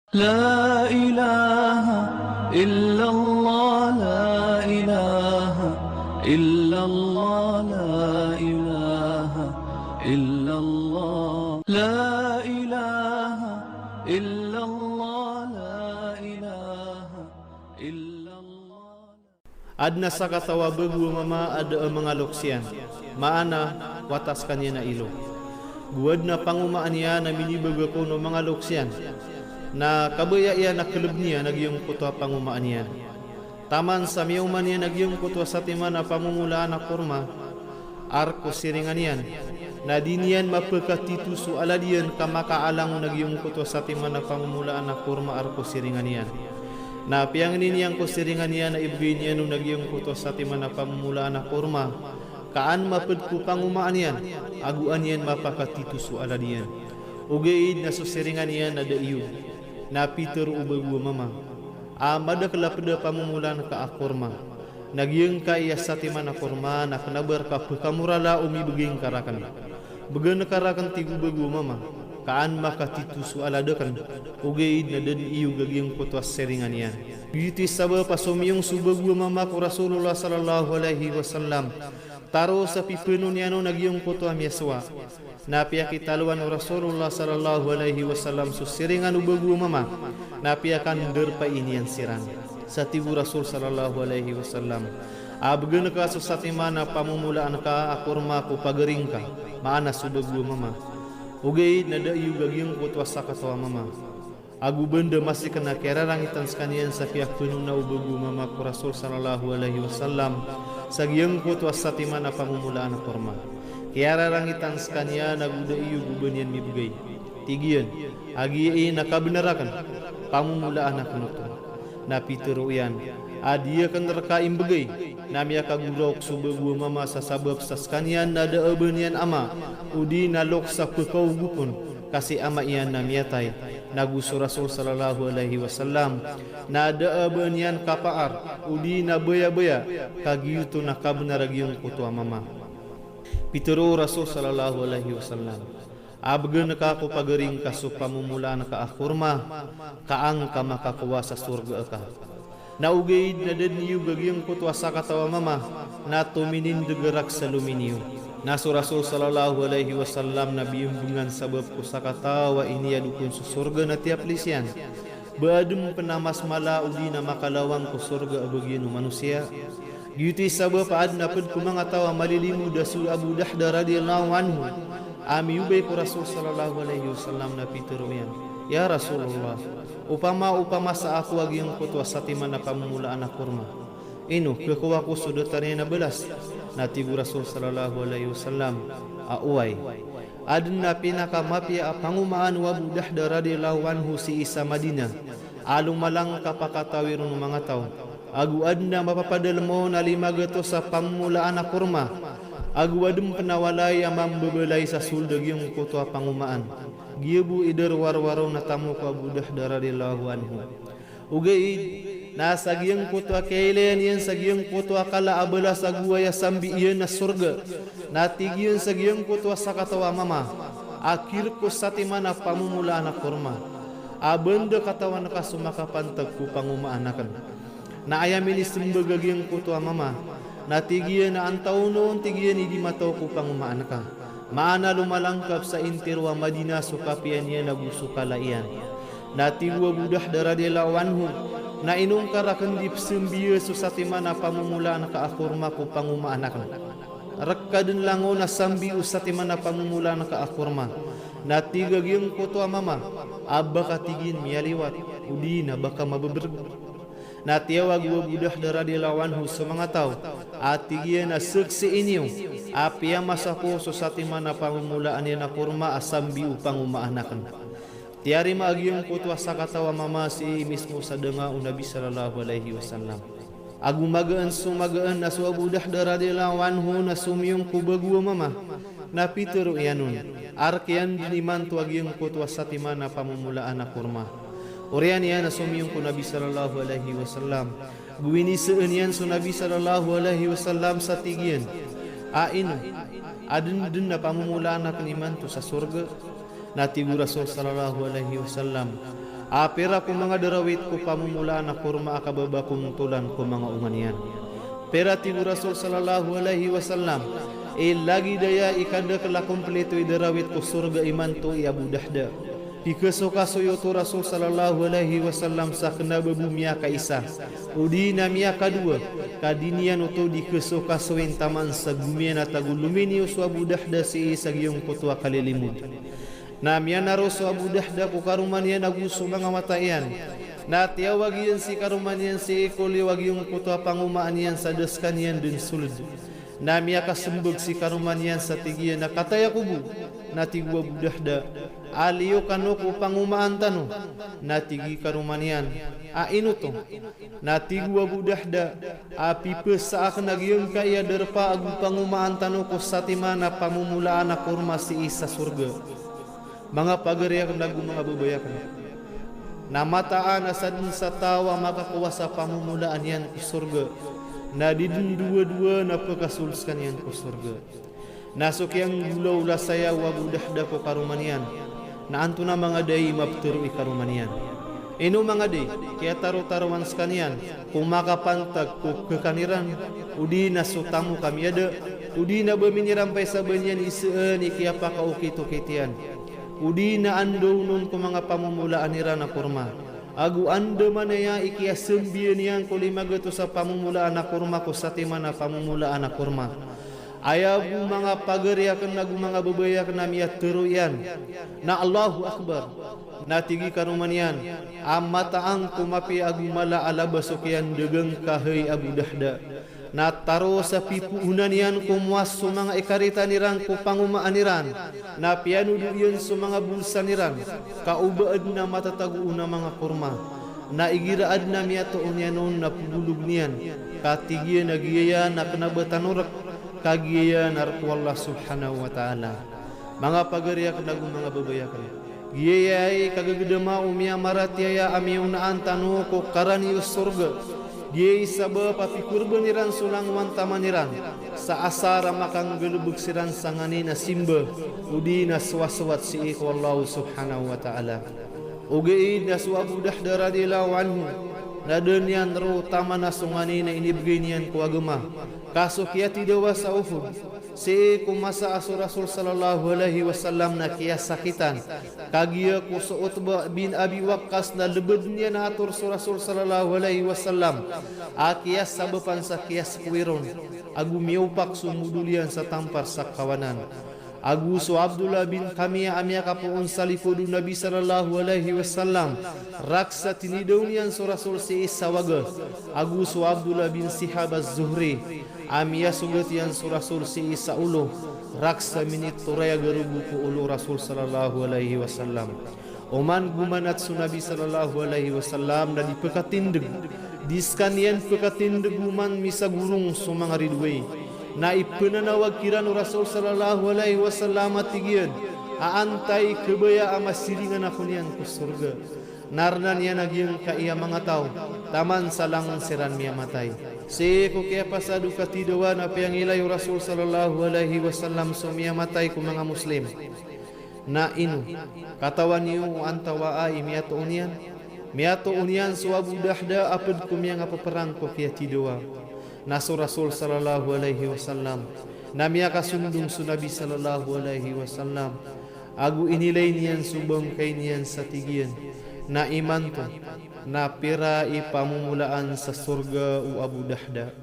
لا إله إلا الله لا إله إلا الله لا إله إلا الله لا إله إلا الله لا إله إلا الله. Adna sakatawa bebu mama ada mengaluksian maana wataskan yana ilo guadna pangumaan ya na mini begakono mengaluksian na kabaya iya na kelebnia nagyong kutwa pangumaan yan taman sa miyuman yan nagyong kutwa sa timana pamumulaan na kurma arko siringan yan na dinian mapagkatitu su aladian kamakaalang nagyong kutwa sa timana pamumulaan na kurma arko siringan yan na piang niniyang ko siringan yan na ibigay niya nung nagyong kutwa sa timana pamumulaan na kurma kaan mapagku pangumaan yan aguan yan mapakatitu su aladian ugaid na susiringan yan na daiyo na Peter ubagu mama amada kelapda pamumulan ka akurma nagyeng ka iya sa timana kurma na kanabar ka pekamurala umi beging karakan begen karakan tigu bagu mama kaan makatitu su aladakan ugaid na dan iyo gagyeng kutwas seringan yan beauty sabab pasumiyong subagu mama ku Rasulullah sallallahu alaihi wasallam taro sa pipenun yano nagyong kutwa miaswa napia kitaluan Rasulullah sallallahu alaihi wasallam susiringan ubagu mama napia kan derpa inian siran satibu Rasul sallallahu alaihi wasallam abgen ka susatimana pamumulaan ka akurma ku pagering ka maana subagu mama ugay nada iyu gagyong kutwa sakatwa mama agu benda masih kena kerarangitan sekalian sa pihak penun na ubagu mama ku Rasul sallallahu alaihi wasallam sagyong kutwa satimana pamumulaan akurma kiara rangitan skania naguda iyu gubenian mibugay tigian agi nakabenerakan pamumulaan na kanuto na pituruyan adia kan reka imbegay namya kagurok subagu mama sa sabab sa skanian nada abenian ama udi nalok sa pekau gupun kasi ama iyan namyatay nagusu Rasul sallallahu alaihi wasallam nada abenian kapaar udi nabaya-baya kagiyuto nakabeneragyong kutwa mama Pitero Rasul sallallahu alaihi wasallam abgen ka ko pagering kasu pamumulaan ka akurma kaang ka makakuwasa surga ka naugaid na den niyo gagyang kutwa sakatawa mama na tuminin degerak sa luminiyo nasu Rasul sallallahu alaihi wasallam na biumbungan sabab ko sakatawa ini adukun su surga na tiap lisian baadum penamas mala udi na makalawang ko surga abagino manusia Yuti sabab adna pad kumangatawa malilimu dasul Abu Dahda radhiyallahu anhu ami ubay ku Rasul sallallahu alaihi wasallam na pituruyan ya Rasulullah upama sa aku agyong kutwa sa timana pamumulaan na kurma inu kekuwa ko sudotannya na belas natibu Rasul sallallahu alaihi wasallam auway adna pinaka mapia pangumaan wa Abu Dahda radhiyallahu anhu si Isa Madinah alung malang kapakatawirun mga tao agu adna mapapadal mo na limagato sa pamulaan na kurma agu adem penawalay amam bebelay sa suldag yung kutwa pangumaan giyabu ider warwaro na tamu ko Abu Dahda radhiyallahu anhu ugaid nasa giyang kutwa kailan yan sa giyang kutwa kala abala sa guwaya sambi iyan na surga natigyan sa giyang kutwa sa katawa mama akir ko sa timana pamumulaan na kurma abanda katawan ka sumakapantag ko pangumaan nakan na ayamin isimbagagyang kutwa mama na tigiyan na antaw noon tigiyan hindi mataw ko pangumaan ka maana lumalangkap sa intirwa Madina sukapian niya nagusukalayan na tigwa budah radhiyallahu anhu na inungkarakan dipsimbiya susatima na pamumulaan ka akurma ko pangumaan ka rakkaden lango na sambi usatima na pamumulaan ka akurma na tigagyang kutwa mama abba katigin miyaliwat udi na baka mabeberg na tiyawag wa Abu Dahda radhiyallahu anhu sa mga tao at tigiyan na suksi inyo apia masako so sa timana pamumulaan niya na kurma asambi upang umaanakan tiyari maagyong kutwa sa katawa mama si mismo sa danga o Nabi sallallahu alaihi wasallam agumagaan sumagaan na su Abu Dahda radhiyallahu anhu na sumiyong kubagwa mama na pituro yanun arkyan diniman tuagyong kutwa sa timana pamumulaan na kurma Orian yan na sumiyong ko Nabi sallallahu alaihi wasallam guwinisaan yan so Nabi sallallahu alaihi wasallam sa tigyan ain adun na pamumulaan na kaniman to sa surga natibu Rasul sallallahu alaihi wasallam Apira ku mga darawit ku pamumulaan na kurma akababakum tulan ku mga umanian. Pera tibu Rasul sallallahu alaihi wasallam lagi daya ikanda kala kompleto darawit ku surga iman tu Abu Dahda. Pikesoka soyoto Rasul sallallahu alaihi wasallam sakna babumia kaisa. Udi namia kadua kadinian uto dikesoka soen taman sagumian atagulumini uswa Abu Dahda si sagyong kutua kalilimud. Namia naroso Abu Dahda ku karumanian aguso mga matayan. Na tiawagian si karumanian si ikoli wagyong kutua pangumaan yan sa deskanian din sulud. Namia kasembeg si karumanian sa tigian na kataya kubu. Na tigwa Abu Dahda aliyo kanu ku pangumaan tanu na tigi karumanian inuto na tigwa Abu Dahda pipe saak nagyong kaya derpa agu pangumaan tanu ku satimana pamumulaan na kurma si isa surga mga pagariak nagu mga babayakan na mataan asadun sa tawa makakuwasa pamumulaan yan ku surga na didun dua-dua na pagkasuluskan yan ku surga. Nasuk yang gulaw la saya wa Abu Dahda ko karumanian na anto na mga day mapturo ikarumanian. Ino mga day kaya taro-taruan skanian kung makapantag ko kekaniran udi na sutamu kami ada udi na baminiram sa banyan iseen ikiya pa kaukito-kitian udi na ando nun ko mga pamumulaan nira na kurma agu ando manaya ikiya sembian yang kulimagato sa pamumulaan na kurma ko sa timana pamumulaan na kurma. Ayabu mga pagariakan nagu mga babayak na miya teruyan na Allahu Akbar na tigi karumanian amataang kumapi agu mala alaba sukyan degang kahay Abu Dahda na taro sa pipuunan yan kumuas sa mga ikarita niran ku pangumaan niran na piano duyan sa mga bulsa niran kaubaad na matatagu na mga kurma na igiraad na miya toon yanon na pugulog niyan katigyan nagyaya na kanabatanurak kagiya narku Allah subhanahu wa ta'ala mga pagariak nagu mga babayakan giyay kagagdama umya maratiaya amiyong naan tanu ko karanius surga giyay sabab papikurban niran sulang wantaman niran sa asara makang galubog siran sangani na simba udi na swaswat si iku Allah subhanahu wa ta'ala ugaid na su Abu Dahda radhiyallahu anhu na dunyan ro tama na sungani na inibigay niyan ko agama kaso kaya tidawa sa Uhud si kumasa aso Rasul sallallahu alaihi wasallam na kaya sakitan kagiya ko sa Utbah bin Abi Waqqas na lebed niya na atur sa Rasul sallallahu alaihi wasallam akiyas sabapan sa kiyas kuwiron agumiupak sumudulian sa tampar sa kawanan Aguso Abdullah bin Kamia amia kapuun salifudu Nabi sallallahu alaihi wasallam raksa tinidaunian so Rasul si isawaga Aguso Abdullah bin Sihab az-Zuhri amia sugatian so Rasul si isa ulo raksa minit turaya garubu ku ulo Rasul sallallahu alaihi wasallam oman gumanat su Nabi sallallahu alaihi wasallam na dipekatindig diskanian pekatindig guman misa gurung so mga ridway na ipananawag kirano Rasul sallallahu alaihi wasallam atigian aantay kebaya amasiringan ako niyan ku surga narnan niya nagyang kaiya mga tao taman salang siran miya matay si ko kaya pasado katidawa na piyangilay Rasul sallallahu alaihi wasallam so miya matay ku mga muslim na inu katawan niyo antawa ay miyato unian so Abu Dahda apad ko miya nga paparang ko kaya tidawa naso Rasul sallallahu alaihi wasallam namia kasundung su Nabi sallallahu alaihi wasallam agu inilay niyan subang kay niyan sa tigian na iman to na pira ipamumulaan sa surga u Abu Dahda